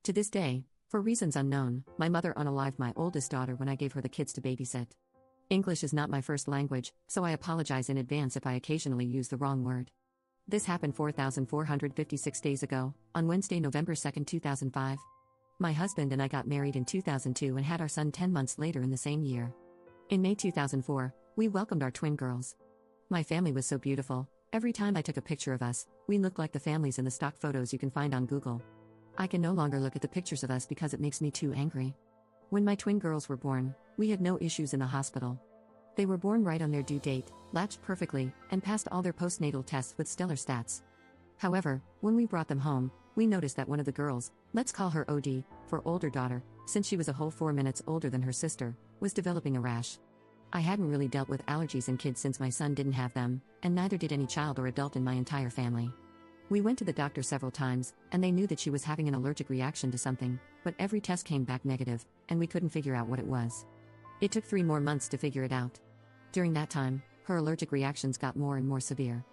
To this day, for reasons unknown, my mother unalived my oldest daughter when I gave her the kids to babysit. English is not my first language, so I apologize in advance if I occasionally use the wrong word. This happened 4,456 days ago, on Wednesday, November 2, 2005. My husband and I got married in 2002 and had our son 10 months later in the same year. In May 2004, we welcomed our twin girls. My family was so beautiful. Every time I took a picture of us, we looked like the families in the stock photos you can find on Google. I can no longer look at the pictures of us because it makes me too angry. When my twin girls were born, we had no issues in the hospital. They were born right on their due date, latched perfectly, and passed all their postnatal tests with stellar stats. However, when we brought them home, we noticed that one of the girls, let's call her OD, for older daughter, since she was a whole 4 minutes older than her sister, was developing a rash. I hadn't really dealt with allergies in kids since my son didn't have them, and neither did any child or adult in my entire family. We went to the doctor several times, and they knew that she was having an allergic reaction to something, but every test came back negative, and we couldn't figure out what it was. It took 3 more months to figure it out. During that time, her allergic reactions got more and more severe.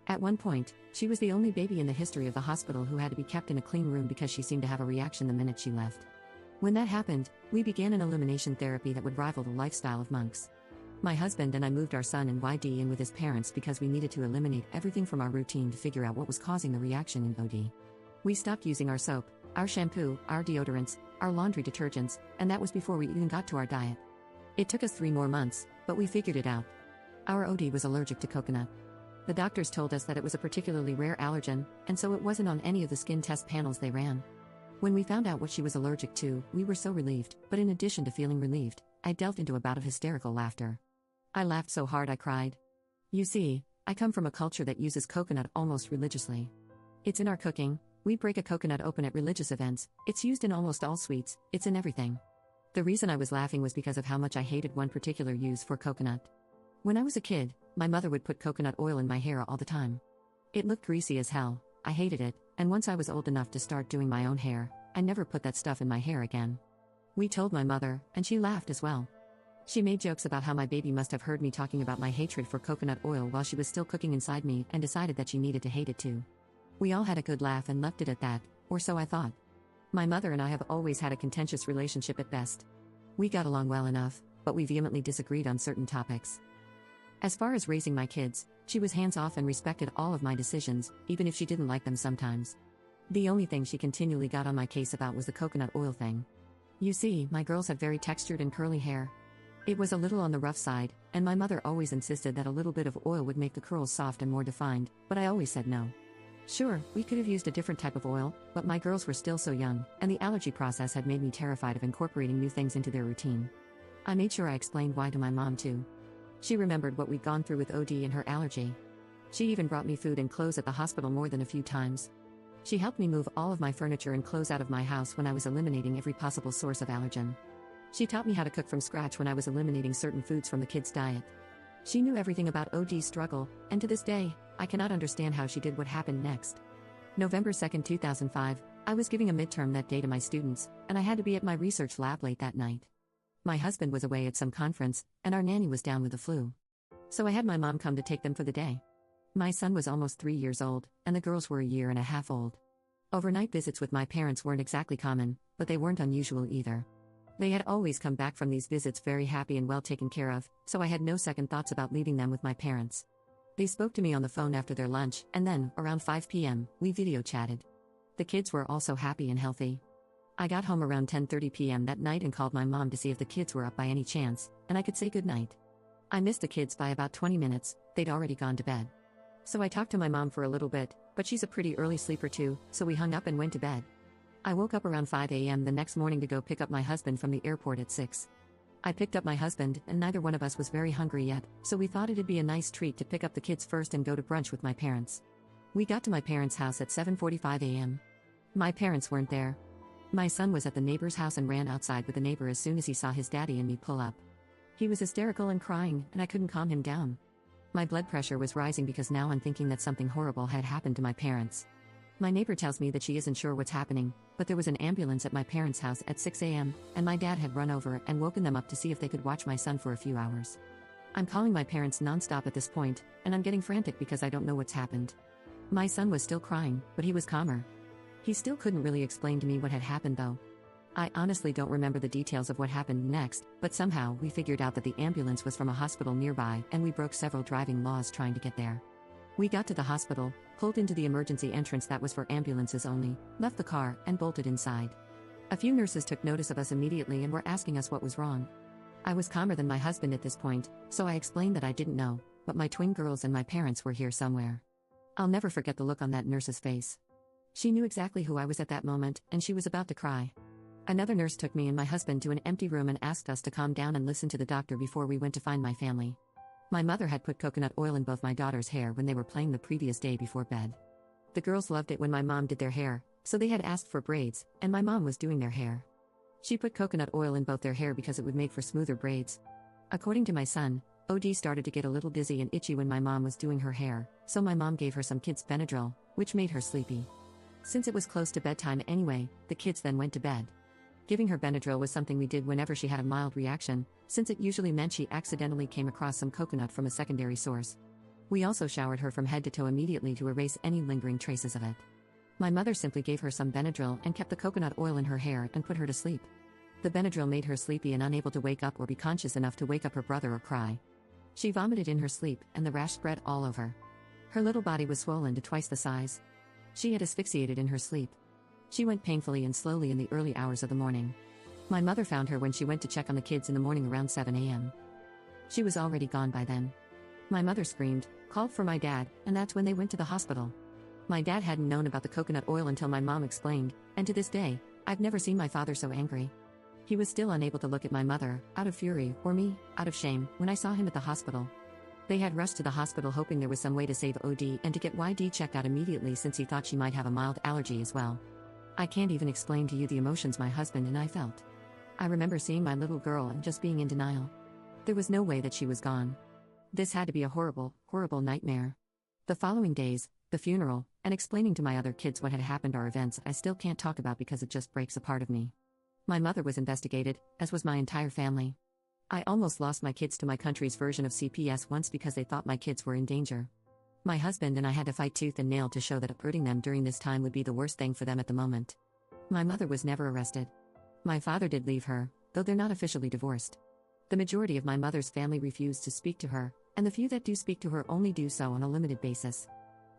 At one point, she was the only baby in the history of the hospital who had to be kept in a clean room because she seemed to have a reaction the minute she left. When that happened, we began an elimination therapy that would rival the lifestyle of monks. My husband and I moved our son and YD in with his parents because we needed to eliminate everything from our routine to figure out what was causing the reaction in OD. We stopped using our soap, our shampoo, our deodorants, our laundry detergents, and that was before we even got to our diet. It took us 3 more months, but we figured it out. Our OD was allergic to coconut. The doctors told us that it was a particularly rare allergen, and so it wasn't on any of the skin test panels they ran. When we found out what she was allergic to, we were so relieved, but in addition to feeling relieved, I delved into a bout of hysterical laughter. I laughed so hard I cried. You see, I come from a culture that uses coconut almost religiously. It's in our cooking, we break a coconut open at religious events, it's used in almost all sweets, it's in everything. The reason I was laughing was because of how much I hated one particular use for coconut. When I was a kid, my mother would put coconut oil in my hair all the time. It looked greasy as hell, I hated it, and once I was old enough to start doing my own hair, I never put that stuff in my hair again. We told my mother, and she laughed as well. She made jokes about how my baby must have heard me talking about my hatred for coconut oil while she was still cooking inside me and decided that she needed to hate it too. We all had a good laugh and left it at that, or so I thought. My mother and I have always had a contentious relationship at best. We got along well enough, but we vehemently disagreed on certain topics. As far as raising my kids, she was hands-off and respected all of my decisions, even if she didn't like them sometimes. The only thing she continually got on my case about was the coconut oil thing. You see, my girls have very textured and curly hair. It was a little on the rough side, and my mother always insisted that a little bit of oil would make the curls soft and more defined, but I always said no. Sure, we could have used a different type of oil, but my girls were still so young, and the allergy process had made me terrified of incorporating new things into their routine. I made sure I explained why to my mom too. She remembered what we'd gone through with OD and her allergy. She even brought me food and clothes at the hospital more than a few times. She helped me move all of my furniture and clothes out of my house when I was eliminating every possible source of allergen. She taught me how to cook from scratch when I was eliminating certain foods from the kids' diet. She knew everything about OD's struggle, and to this day, I cannot understand how she did what happened next. November 2, 2005, I was giving a midterm that day to my students, and I had to be at my research lab late that night. My husband was away at some conference, and our nanny was down with the flu. So I had my mom come to take them for the day. My son was almost 3 years old, and the girls were a year and a half old. Overnight visits with my parents weren't exactly common, but they weren't unusual either. They had always come back from these visits very happy and well taken care of, so I had no second thoughts about leaving them with my parents. They spoke to me on the phone after their lunch, and then, around 5 p.m., we video chatted. The kids were also happy and healthy. I got home around 10:30 p.m. that night and called my mom to see if the kids were up by any chance, and I could say goodnight. I missed the kids by about 20 minutes, they'd already gone to bed. So I talked to my mom for a little bit, but she's a pretty early sleeper too, so we hung up and went to bed. I woke up around 5 a.m. the next morning to go pick up my husband from the airport at 6. I picked up my husband, and neither one of us was very hungry yet, so we thought it'd be a nice treat to pick up the kids first and go to brunch with my parents. We got to my parents' house at 7:45 a.m. My parents weren't there. My son was at the neighbor's house and ran outside with the neighbor as soon as he saw his daddy and me pull up. He was hysterical and crying, and I couldn't calm him down. My blood pressure was rising because now I'm thinking that something horrible had happened to my parents. My neighbor tells me that she isn't sure what's happening, but there was an ambulance at my parents' house at 6 a.m., and my dad had run over and woken them up to see if they could watch my son for a few hours. I'm calling my parents nonstop at this point, and I'm getting frantic because I don't know what's happened. My son was still crying, but he was calmer. He still couldn't really explain to me what had happened though. I honestly don't remember the details of what happened next, but somehow we figured out that the ambulance was from a hospital nearby and we broke several driving laws trying to get there. We got to the hospital, pulled into the emergency entrance that was for ambulances only, left the car, and bolted inside. A few nurses took notice of us immediately and were asking us what was wrong. I was calmer than my husband at this point, so I explained that I didn't know, but my twin girls and my parents were here somewhere. I'll never forget the look on that nurse's face. She knew exactly who I was at that moment, and she was about to cry. Another nurse took me and my husband to an empty room and asked us to calm down and listen to the doctor before we went to find my family. My mother had put coconut oil in both my daughter's hair when they were playing the previous day before bed. The girls loved it when my mom did their hair, so they had asked for braids, and my mom was doing their hair. She put coconut oil in both their hair because it would make for smoother braids. According to my son, OD started to get a little dizzy and itchy when my mom was doing her hair, so my mom gave her some kids' Benadryl, which made her sleepy. Since it was close to bedtime anyway, the kids then went to bed. Giving her Benadryl was something we did whenever she had a mild reaction, since it usually meant she accidentally came across some coconut from a secondary source. We also showered her from head to toe immediately to erase any lingering traces of it. My mother simply gave her some Benadryl and kept the coconut oil in her hair and put her to sleep. The Benadryl made her sleepy and unable to wake up or be conscious enough to wake up her brother or cry. She vomited in her sleep, and the rash spread all over. Her little body was swollen to twice the size. She had asphyxiated in her sleep. She went painfully and slowly in the early hours of the morning. My mother found her when she went to check on the kids in the morning around 7 a.m. She was already gone by then. My mother screamed, called for my dad, and that's when they went to the hospital. My dad hadn't known about the coconut oil until my mom explained, and to this day, I've never seen my father so angry. He was still unable to look at my mother, out of fury, or me, out of shame, when I saw him at the hospital. They had rushed to the hospital hoping there was some way to save OD and to get YD checked out immediately since he thought she might have a mild allergy as well. I can't even explain to you the emotions my husband and I felt. I remember seeing my little girl and just being in denial. There was no way that she was gone. This had to be a horrible, horrible nightmare. The following days, the funeral, and explaining to my other kids what had happened are events I still can't talk about because it just breaks a part of me. My mother was investigated, as was my entire family. I almost lost my kids to my country's version of CPS once because they thought my kids were in danger. My husband and I had to fight tooth and nail to show that uprooting them during this time would be the worst thing for them at the moment. My mother was never arrested. My father did leave her, though they're not officially divorced. The majority of my mother's family refused to speak to her, and the few that do speak to her only do so on a limited basis.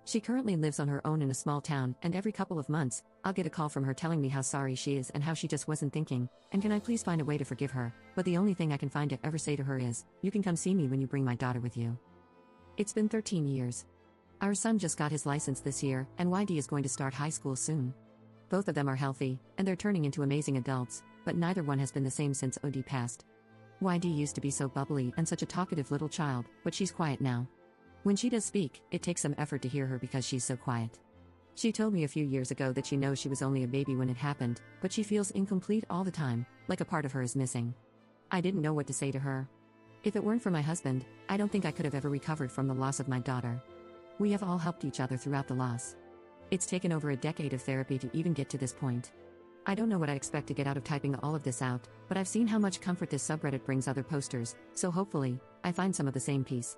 She currently lives on her own in a small town, and every couple of months, I'll get a call from her telling me how sorry she is and how she just wasn't thinking, and can I please find a way to forgive her, but the only thing I can find to ever say to her is, you can come see me when you bring my daughter with you. It's been 13 years. Our son just got his license this year, and YD is going to start high school soon. Both of them are healthy, and they're turning into amazing adults, but neither one has been the same since OD passed. YD used to be so bubbly and such a talkative little child, but she's quiet now. When she does speak, it takes some effort to hear her because she's so quiet. She told me a few years ago that she knows she was only a baby when it happened, but she feels incomplete all the time, like a part of her is missing. I didn't know what to say to her. If it weren't for my husband, I don't think I could have ever recovered from the loss of my daughter. We have all helped each other throughout the loss. It's taken over a decade of therapy to even get to this point. I don't know what I expect to get out of typing all of this out, but I've seen how much comfort this subreddit brings other posters, so hopefully, I find some of the same peace.